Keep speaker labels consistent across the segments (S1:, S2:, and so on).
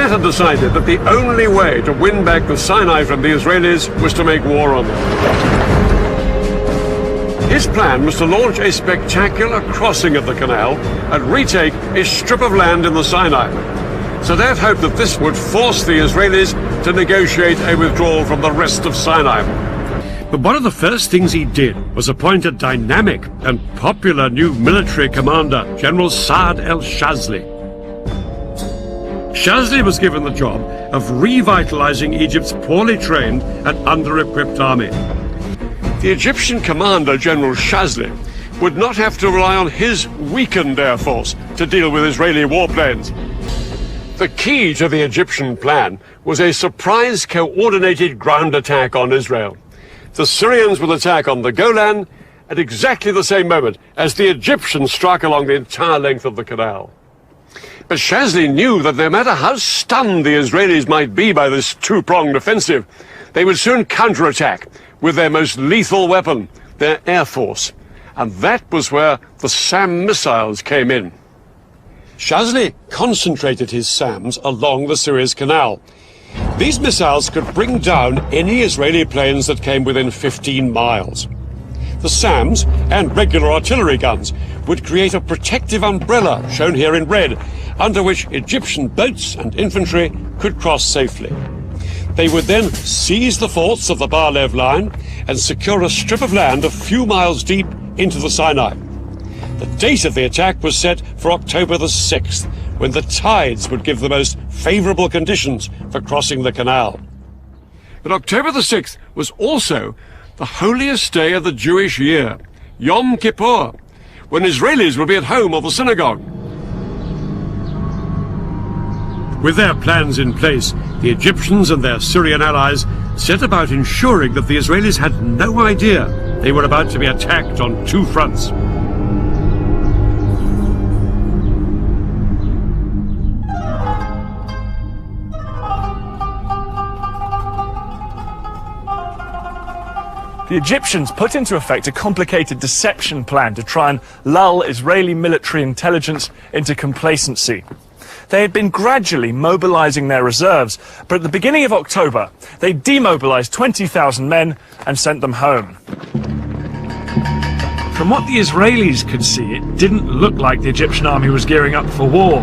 S1: Platt had decided that the only way to win back the Sinai from the Israelis was to make war on them. His plan was to launch a spectacular crossing of the canal and retake a strip of land in the Sinai. Sadat hoped that this would force the Israelis to negotiate a withdrawal from the rest of Sinai. But one of the first things he did was appoint a dynamic and popular new military commander, General Saad el-Shazli. Shazli was given the job of revitalizing Egypt's poorly trained and under-equipped army. The Egyptian commander, General Shazli, would not have to rely on his weakened air force to deal with Israeli warplanes. The key to the Egyptian plan was a surprise coordinated ground attack on Israel. The Syrians would attack on the Golan at exactly the same moment as the Egyptians struck along the entire length of the canal. But Shazli knew that no matter how stunned the Israelis might be by this two-pronged offensive, they would soon counterattack with their most lethal weapon, their air force. And that was where the SAM missiles came in. Shazli concentrated his SAMs along the Suez Canal. These missiles could bring down any Israeli planes that came within 15 miles. The SAMs and regular artillery guns would create a protective umbrella, shown here in red, under which Egyptian boats and infantry could cross safely. They would then seize the forts of the Bar-Lev line and secure a strip of land a few miles deep into the Sinai. The date of the attack was set for October the 6th, when the tides would give the most favourable conditions for crossing the canal. But October the 6th was also the holiest day of the Jewish year, Yom Kippur, when Israelis would be at home or the synagogue. With their plans in place, the Egyptians and their Syrian allies set about ensuring that the Israelis had no idea they were about to be attacked on two fronts.
S2: The Egyptians put into effect a complicated deception plan to try and lull Israeli military intelligence into complacency. They had been gradually mobilizing their reserves, but at the beginning of October, they demobilized 20,000 men and sent them home.
S3: From what the Israelis could see, it didn't look like the Egyptian army was gearing up for war.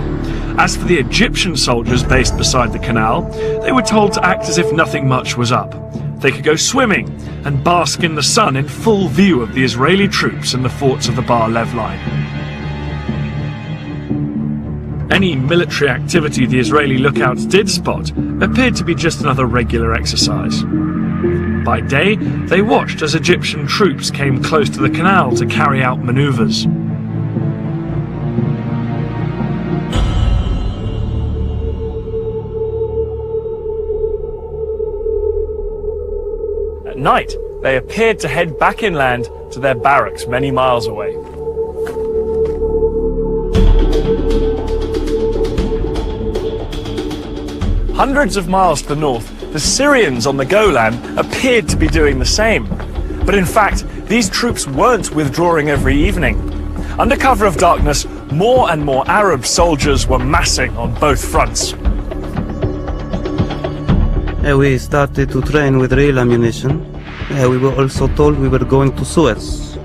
S3: As for the Egyptian soldiers based beside the canal, they were told to act as if nothing much was up. They could go swimming and bask in the sun in full view of the Israeli troops in the forts of the Bar-Lev line. Any military activity the Israeli lookouts did spot appeared to be just another regular exercise. By day, they watched as Egyptian troops came close to the canal to carry out maneuvers.
S2: At night, they appeared to head back inland to their barracks many miles away. Hundreds of miles to the north, the Syrians on the Golan appeared to be doing the same. But in fact, these troops weren't withdrawing every evening. Under cover of darkness, more and more Arab soldiers were massing on both fronts.
S4: We started to train with real ammunition. We were also told we were going to Suez.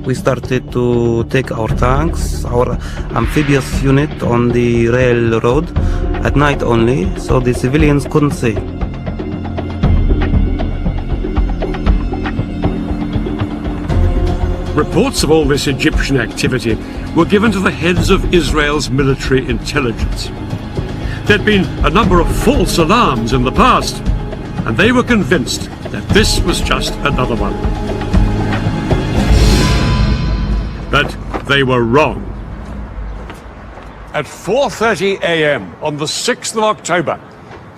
S4: We started to take our tanks, our amphibious unit on the railroad at night only, so the civilians couldn't see.
S1: Reports of all this Egyptian activity were given to the heads of Israel's military intelligence. There'd been a number of false alarms in the past, and they were convinced that this was just another one. But they were wrong. At 4:30 a.m. on the 6th of October,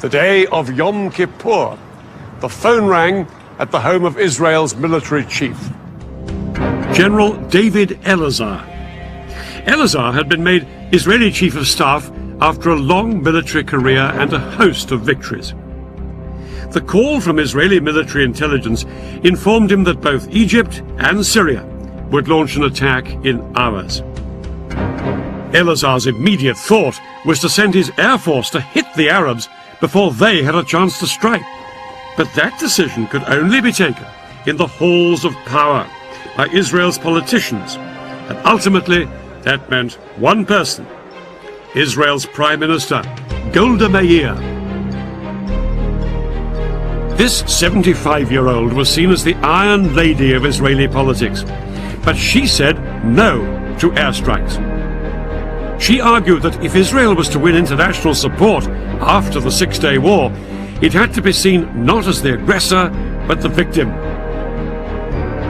S1: the day of Yom Kippur, the phone rang at the home of Israel's military chief, General David Elazar. Elazar had been made Israeli chief of staff after a long military career and a host of victories. The call from Israeli military intelligence informed him that both Egypt and Syria would launch an attack in hours. Elazar's immediate thought was to send his air force to hit the Arabs before they had a chance to strike. But that decision could only be taken in the halls of power by Israel's politicians, and ultimately that meant one person, Israel's Prime Minister, Golda Meir. This 75-year-old was seen as the Iron Lady of Israeli politics, but she said no to airstrikes. She argued that if Israel was to win international support after the Six-Day War, it had to be seen not as the aggressor, but the victim.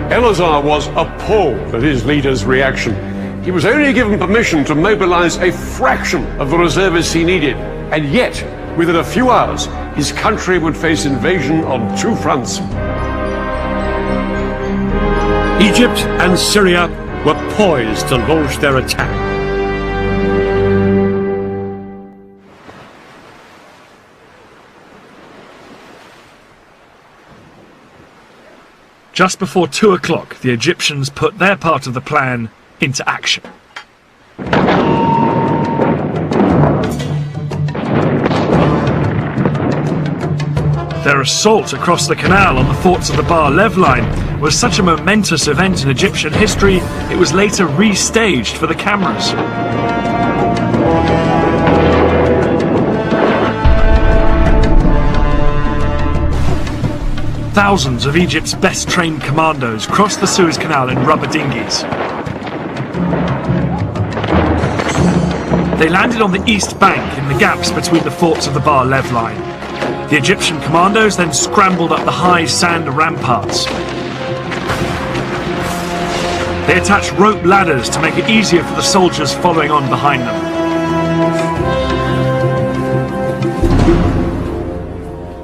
S1: Elazar was appalled at his leader's reaction. He was only given permission to mobilize a fraction of the reservists he needed, and yet, within a few hours, his country would face invasion on two fronts. Egypt and Syria were poised to launch their attack.
S3: Just before 2 o'clock, the Egyptians put their part of the plan into action. Their assault across the canal on the forts of the Bar-Lev line was such a momentous event in Egyptian history, it was later restaged for the cameras. Thousands of Egypt's best-trained commandos crossed the Suez Canal in rubber dinghies. They landed on the east bank in the gaps between the forts of the Bar-Lev line. The Egyptian commandos then scrambled up the high sand ramparts. They attached rope ladders to make it easier for the soldiers following on behind them.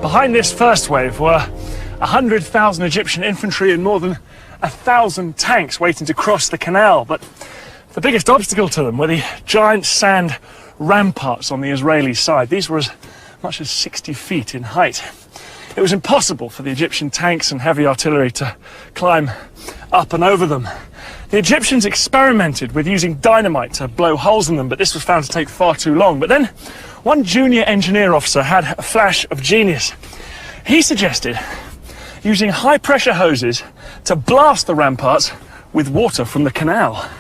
S2: Behind this first wave were 100,000 Egyptian infantry and more than 1,000 tanks waiting to cross the canal, but the biggest obstacle to them were the giant sand ramparts on the Israeli side. These were as much as 60 feet in height. It was impossible for the Egyptian tanks and heavy artillery to climb up and over them. The Egyptians experimented with using dynamite to blow holes in them, but this was found to take far too long. But then one junior engineer officer had a flash of genius. He suggested using high-pressure hoses to blast the ramparts with water from the canal.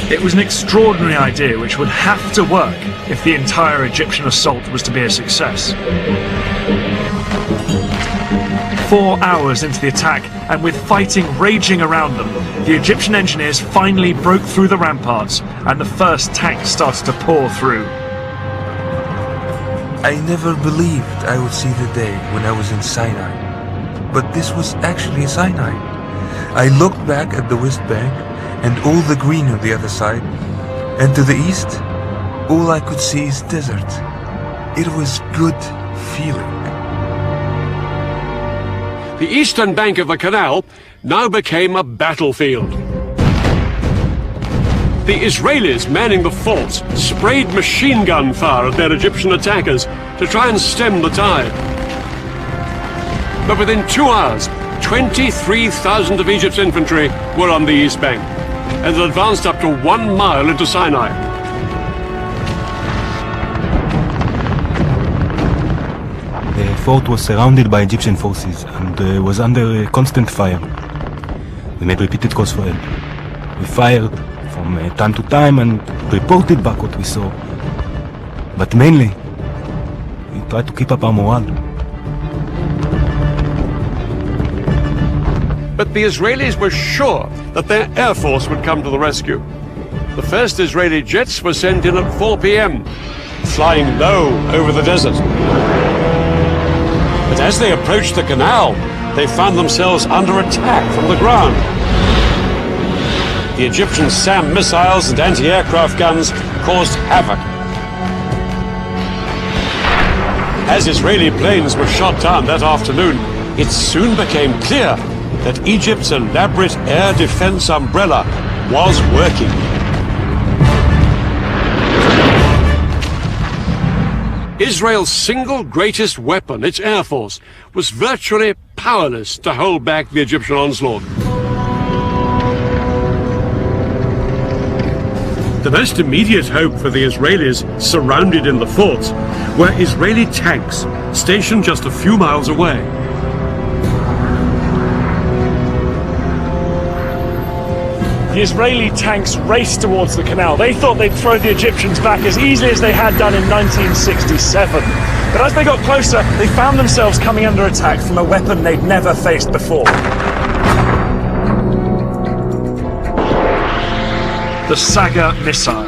S3: It was an extraordinary idea which would have to work if the entire Egyptian assault was to be a success. 4 hours into the attack, and with fighting raging around them, the Egyptian engineers finally broke through the ramparts and the first tanks started to pour through.
S5: I never believed I would see the day when I was in Sinai. But this was actually Sinai. I looked back at the West Bank and all the green on the other side, and to the east, all I could see is desert. It was good feeling.
S1: The eastern bank of the canal now became a battlefield. The Israelis manning the forts sprayed machine gun fire at their Egyptian attackers to try and stem the tide. But within 2 hours, 23,000 of Egypt's infantry were on the east bank and had advanced up to 1 mile into Sinai.
S6: The fort was surrounded by Egyptian forces and was under constant fire. We made repeated calls for help. We fired from time to time and reported back what we saw. But mainly, we tried to keep up our morale.
S1: But the Israelis were sure that their air force would come to the rescue. The first Israeli jets were sent in at 4 p.m., flying low over the desert. But as they approached the canal, they found themselves under attack from the ground. The Egyptian SAM missiles and anti-aircraft guns caused havoc. As Israeli planes were shot down that afternoon, it soon became clear that Egypt's elaborate air defense umbrella was working. Israel's single greatest weapon, its air force, was virtually powerless to hold back the Egyptian onslaught. The most immediate hope for the Israelis surrounded in the forts were Israeli tanks stationed just a few miles away.
S2: The Israeli tanks raced towards the canal. They thought they'd throw the Egyptians back as easily as they had done in 1967. But as they got closer, they found themselves coming under attack from a weapon they'd never faced before.
S3: The Saga missile.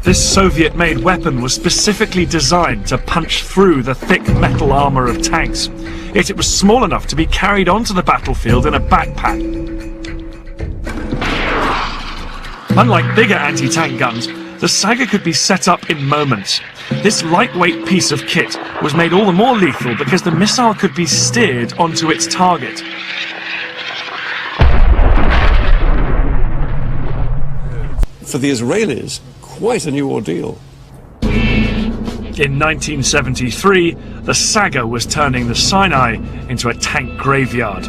S3: This Soviet-made weapon was specifically designed to punch through the thick metal armor of tanks. Yet it was small enough to be carried onto the battlefield in a backpack. Unlike bigger anti-tank guns, the Saga could be set up in moments. This lightweight piece of kit was made all the more lethal because the missile could be steered onto its target.
S1: For the Israelis, quite a new ordeal.
S3: In 1973, the Saga was turning the Sinai into a tank graveyard.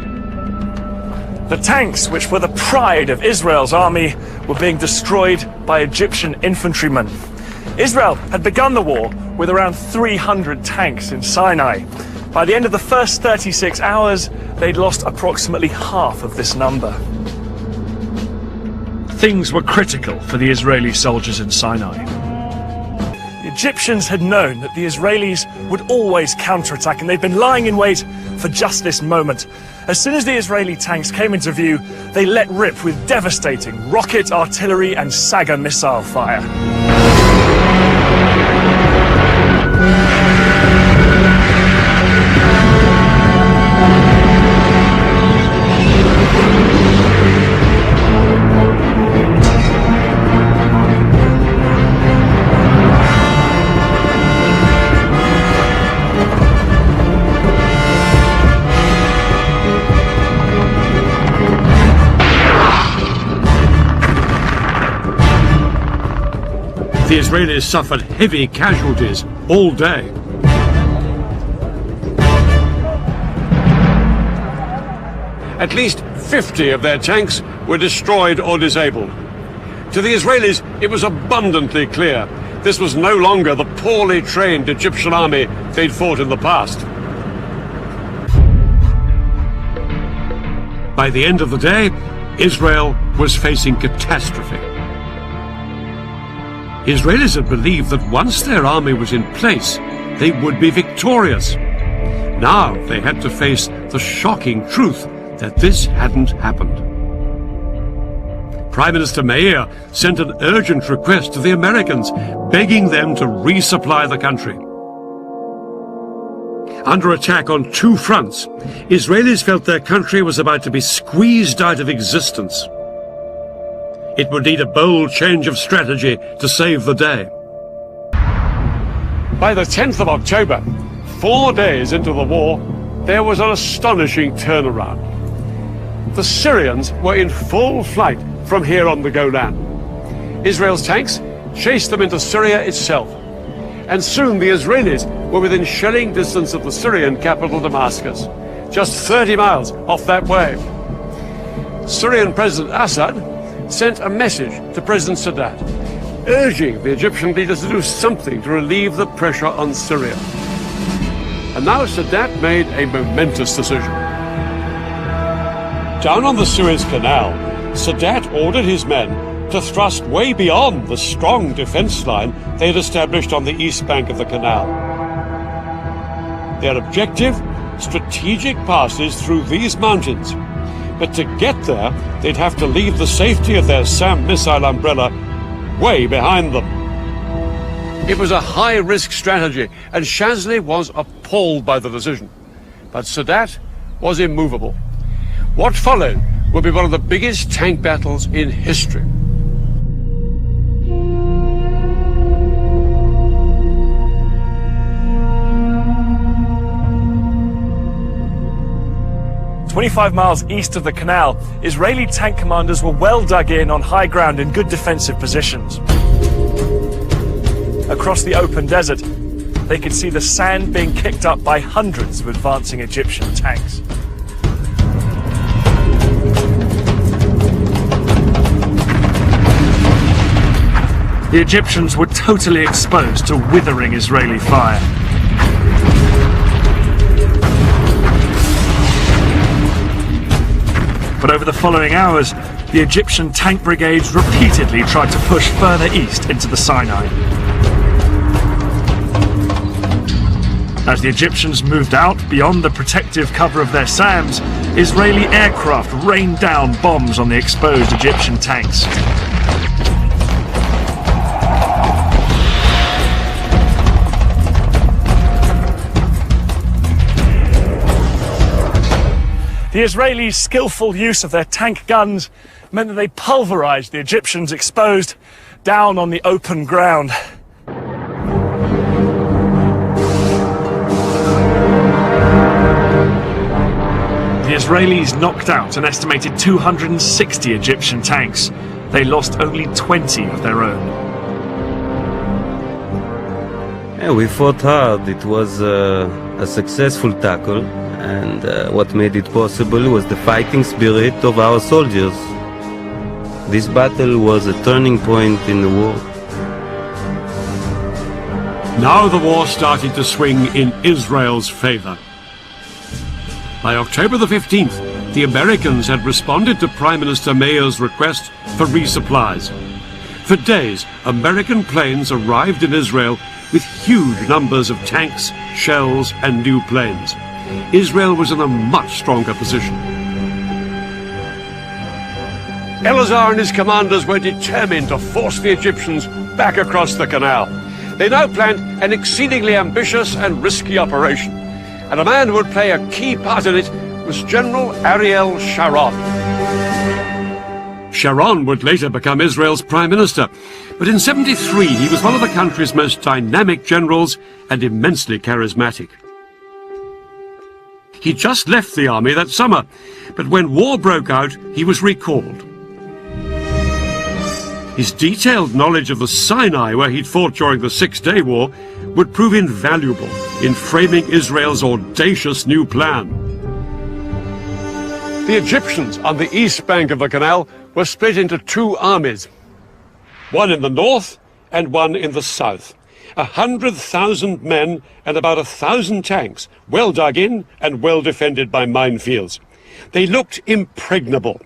S2: The tanks, which were the pride of Israel's army, were being destroyed by Egyptian infantrymen. Israel had begun the war with around 300 tanks in Sinai. By the end of the first 36 hours, they'd lost approximately half of this number.
S3: Things were critical for the Israeli soldiers in Sinai.
S2: The Egyptians had known that the Israelis would always counterattack, and they'd been lying in wait for just this moment. As soon as the Israeli tanks came into view, they let rip with devastating rocket, artillery, and Saga missile fire.
S1: The Israelis suffered heavy casualties all day. At least 50 of their tanks were destroyed or disabled. To the Israelis, it was abundantly clear this was no longer the poorly trained Egyptian army they'd fought in the past. By the end of the day, Israel was facing catastrophe. Israelis had believed that once their army was in place, they would be victorious. Now they had to face the shocking truth that this hadn't happened. Prime Minister Meir sent an urgent request to the Americans, begging them to resupply the country. Under attack on two fronts, Israelis felt their country was about to be squeezed out of existence. It would need a bold change of strategy to save the day. By the 10th of October, 4 days into the war, there was an astonishing turnaround. The Syrians were in full flight from here on the Golan. Israel's tanks chased them into Syria itself, and soon the Israelis were within shelling distance of the Syrian capital Damascus, just 30 miles off that way. Syrian President Assad sent a message to President Sadat, urging the Egyptian leaders to do something to relieve the pressure on Syria. And now Sadat made a momentous decision. Down on the Suez Canal, Sadat ordered his men to thrust way beyond the strong defense line they had established on the east bank of the canal. Their objective? Strategic passes through these mountains. But to get there, they'd have to leave the safety of their SAM missile umbrella way behind them. It was a high-risk strategy, and Shazli was appalled by the decision. But Sadat was immovable. What followed would be one of the biggest tank battles in history.
S2: "25 miles east of the canal, Israeli tank commanders were well dug in on high ground in good defensive positions. Across the open desert, they could see the sand being kicked up by hundreds of advancing Egyptian tanks.
S3: The Egyptians were totally exposed to withering Israeli fire. But over the following hours, the Egyptian tank brigades repeatedly tried to push further east into the Sinai. As the Egyptians moved out beyond the protective cover of their SAMs, Israeli aircraft rained down bombs on the exposed Egyptian tanks.
S2: The Israelis' skillful use of their tank guns meant that they pulverized the Egyptians exposed down on the open ground.
S3: The Israelis knocked out an estimated 260 Egyptian tanks. They lost only 20 of their own.
S4: Yeah, we fought hard. It was a successful tackle, and what made it possible was the fighting spirit of our soldiers. This battle was a turning point in the war.
S1: Now the war started to swing in Israel's favor. By October the 15th, the Americans had responded to Prime Minister Meir's request for resupplies. For days, American planes arrived in Israel with huge numbers of tanks, shells, and new planes. Israel was in a much stronger position. Eleazar and his commanders were determined to force the Egyptians back across the canal. They now planned an exceedingly ambitious and risky operation, and a man who would play a key part in it was General Ariel Sharon. Sharon would later become Israel's prime minister, but in 73 he was one of the country's most dynamic generals and immensely charismatic. He just left the army that summer, but when war broke out, he was recalled. His detailed knowledge of the Sinai, where he'd fought during the Six-Day War, would prove invaluable in framing Israel's audacious new plan. The Egyptians on the east bank of the canal were split into two armies, one in the north and one in the south. 100,000 men and about 1,000 tanks, well dug in and well defended by minefields. They looked impregnable,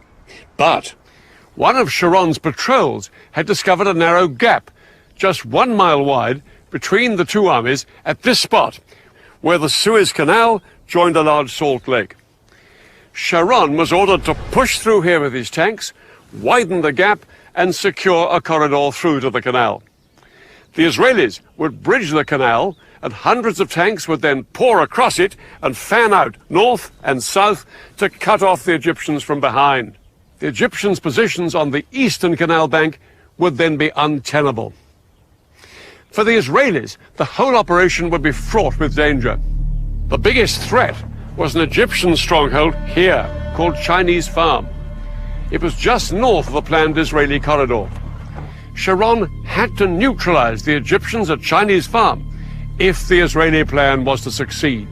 S1: but one of Sharon's patrols had discovered a narrow gap, just 1 mile wide, between the two armies at this spot, where the Suez Canal joined a large salt lake. Sharon was ordered to push through here with his tanks, widen the gap, and secure a corridor through to the canal. The Israelis would bridge the canal, and hundreds of tanks would then pour across it and fan out north and south to cut off the Egyptians from behind. The Egyptians' positions on the eastern canal bank would then be untenable. For the Israelis, the whole operation would be fraught with danger. The biggest threat was an Egyptian stronghold here, called Chinese Farm. It was just north of the planned Israeli corridor. Sharon had to neutralize the Egyptians at Chinese Farm if the Israeli plan was to succeed.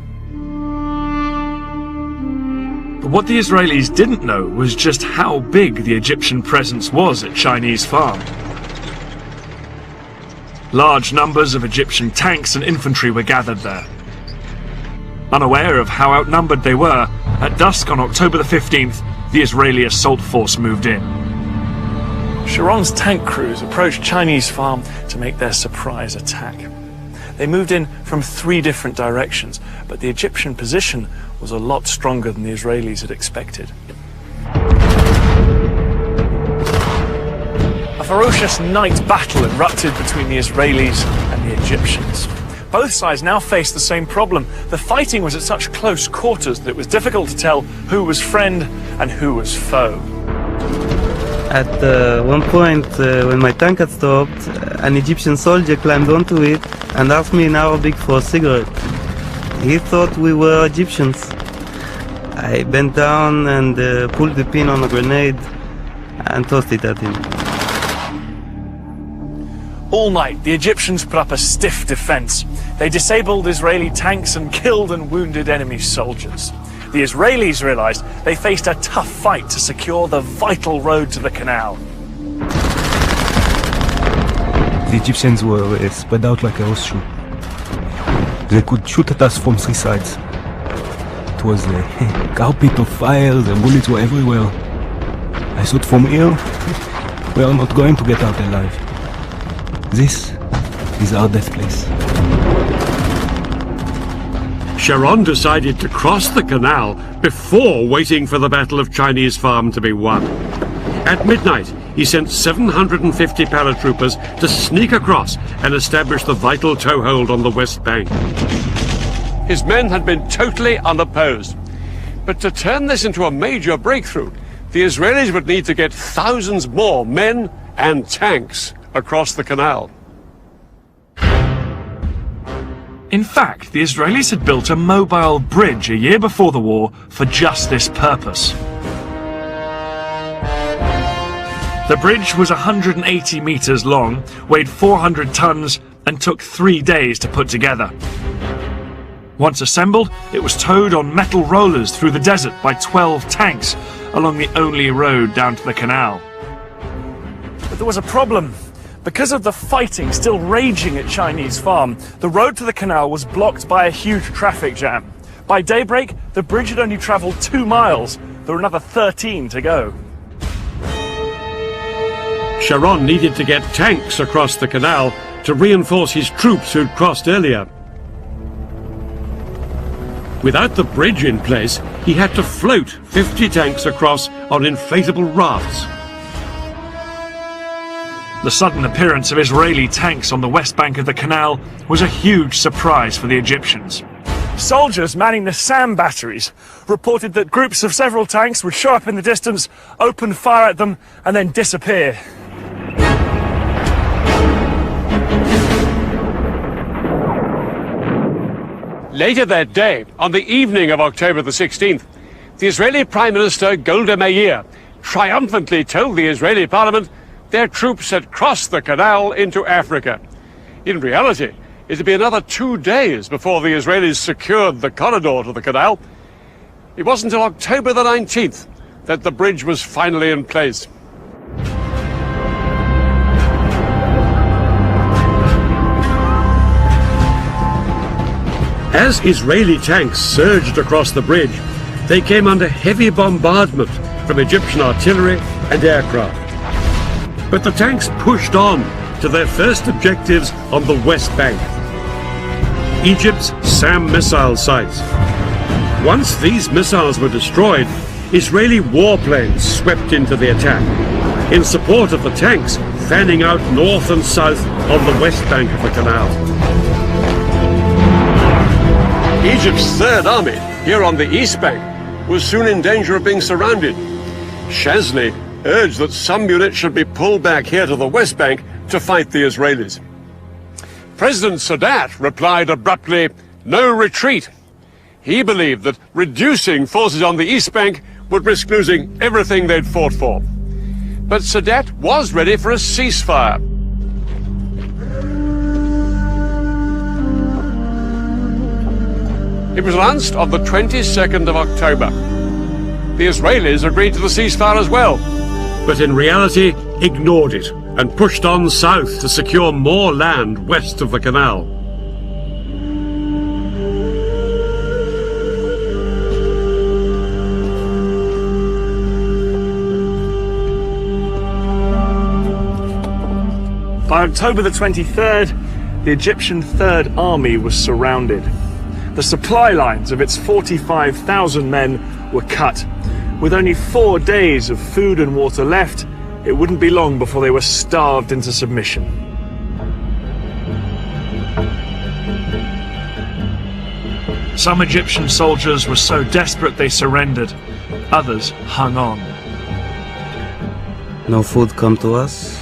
S3: But what the Israelis didn't know was just how big the Egyptian presence was at Chinese Farm. Large numbers of Egyptian tanks and infantry were gathered there. Unaware of how outnumbered they were, at dusk on October the 15th, the Israeli assault force moved in.
S2: Sharon's tank crews approached Chinese Farm to make their surprise attack. They moved in from 3 different directions, but the Egyptian position was a lot stronger than the Israelis had expected. A ferocious night battle erupted between the Israelis and the Egyptians. Both sides now faced the same problem. The fighting was at such close quarters that it was difficult to tell who was friend and who was foe.
S4: At one point, when my tank had stopped, an Egyptian soldier climbed onto it and asked me in Arabic for a cigarette. He thought we were Egyptians. I bent down and pulled the pin on a grenade and tossed it at him.
S2: All night, the Egyptians put up a stiff defense. They disabled Israeli tanks and killed and wounded enemy soldiers. The Israelis realized they faced a tough fight to secure the vital road to the canal.
S6: The Egyptians were spread out like a horseshoe. They could shoot at us from three sides. It was a carpet of fire, the bullets were everywhere. I thought from here, we are not going to get out alive. This is our death place.
S1: Sharon decided to cross the canal before waiting for the Battle of Chinese Farm to be won. At midnight, he sent 750 paratroopers to sneak across and establish the vital toehold on the west bank. His men had been totally unopposed. But to turn this into a major breakthrough, the Israelis would need to get thousands more men and tanks across the canal.
S3: In fact, the Israelis had built a mobile bridge a year before the war for just this purpose. The bridge was 180 meters long, weighed 400 tons, and took 3 days to put together. Once assembled, it was towed on metal rollers through the desert by 12 tanks along the only road down to the canal.
S2: But there was a problem. Because of the fighting still raging at Chinese Farm, the road to the canal was blocked by a huge traffic jam. By daybreak, the bridge had only travelled 2 miles. There were another 13 to go.
S1: Sharon needed to get tanks across the canal to reinforce his troops who'd crossed earlier. Without the bridge in place, he had to float 50 tanks across on inflatable rafts.
S3: The sudden appearance of Israeli tanks on the west bank of the canal was a huge surprise for the Egyptians.
S2: Soldiers manning the SAM batteries reported that groups of several tanks would show up in the distance, open fire at them, and then disappear.
S1: Later that day, on the evening of October the 16th, the Israeli Prime Minister Golda Meir triumphantly told the Israeli parliament their troops had crossed the canal into Africa. In reality, it would be another 2 days before the Israelis secured the corridor to the canal. It wasn't until October the 19th that the bridge was finally in place. As Israeli tanks surged across the bridge, they came under heavy bombardment from Egyptian artillery and aircraft. But the tanks pushed on to their first objectives on the west bank, Egypt's SAM missile sites. Once these missiles were destroyed, Israeli warplanes swept into the attack, in support of the tanks fanning out north and south on the west bank of the canal. Egypt's Third Army, here on the east bank, was soon in danger of being surrounded. Shazli urged that some units should be pulled back here to the west bank to fight the Israelis. President Sadat replied abruptly, "No retreat." He believed that reducing forces on the east bank would risk losing everything they'd fought for. But Sadat was ready for a ceasefire. It was announced on the 22nd of October. The Israelis agreed to the ceasefire as well, but in reality ignored it and pushed on south to secure more land west of the canal.
S2: By October the 23rd, the Egyptian Third Army was surrounded. The supply lines of its 45,000 men were cut. With only 4 days of food and water left, it wouldn't be long before they were starved into submission.
S3: Some Egyptian soldiers were so desperate they surrendered. Others hung on.
S4: No food come to us,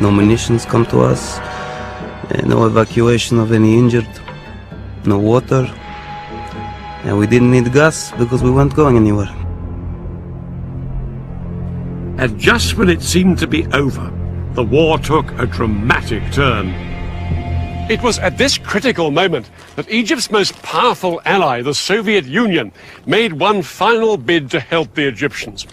S4: no munitions come to us, no evacuation of any injured, no water, and we didn't need gas because we weren't going anywhere.
S1: And just when it seemed to be over, the war took a dramatic turn. It was at this critical moment that Egypt's most powerful ally, the Soviet Union, made one final bid to help the Egyptians.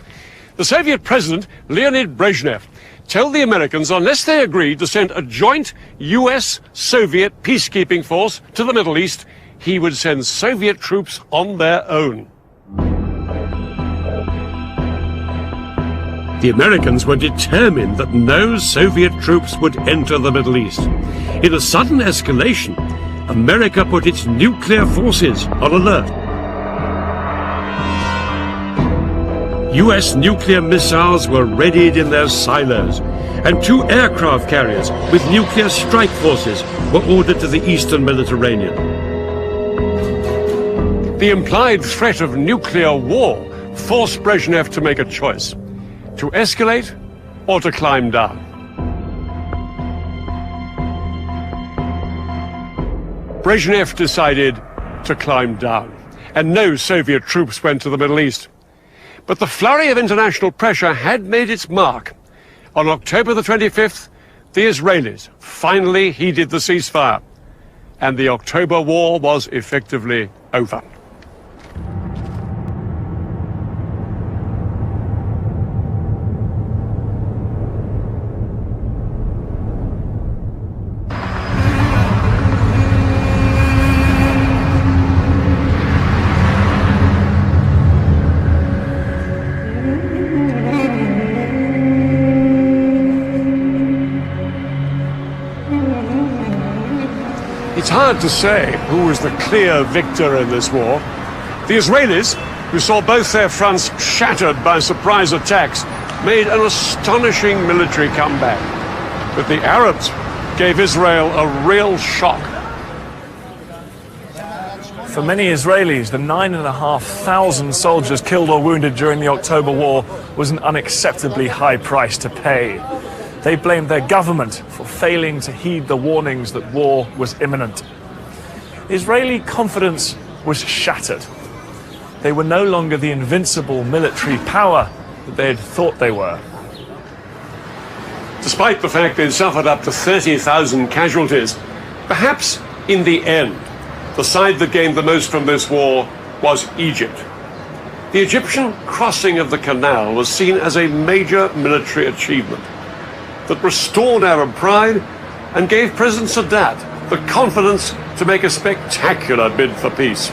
S1: The Soviet president, Leonid Brezhnev, told the Americans unless they agreed to send a joint US-Soviet peacekeeping force to the Middle East, he would send Soviet troops on their own. The Americans were determined that no Soviet troops would enter the Middle East. In a sudden escalation, America put its nuclear forces on alert. US nuclear missiles were readied in their silos, and 2 aircraft carriers with nuclear strike forces were ordered to the eastern Mediterranean. The implied threat of nuclear war forced Brezhnev to make a choice: to escalate or to climb down. Brezhnev decided to climb down, and no Soviet troops went to the Middle East. But the flurry of international pressure had made its mark. On October the 25th, the Israelis finally heeded the ceasefire, and the October War was effectively over. It's hard to say who was the clear victor in this war. The Israelis, who saw both their fronts shattered by surprise attacks, made an astonishing military comeback. But the Arabs gave Israel a real shock.
S2: For many Israelis, the 9,500 soldiers killed or wounded during the October War was an unacceptably high price to pay. They blamed their government for failing to heed the warnings that war was imminent. Israeli confidence was shattered. They were no longer the invincible military power that they had thought they were.
S1: Despite the fact they'd suffered up to 30,000 casualties, perhaps in the end, the side that gained the most from this war was Egypt. The Egyptian crossing of the canal was seen as a major military achievement that restored Arab pride and gave President Sadat the confidence to make a spectacular bid for peace.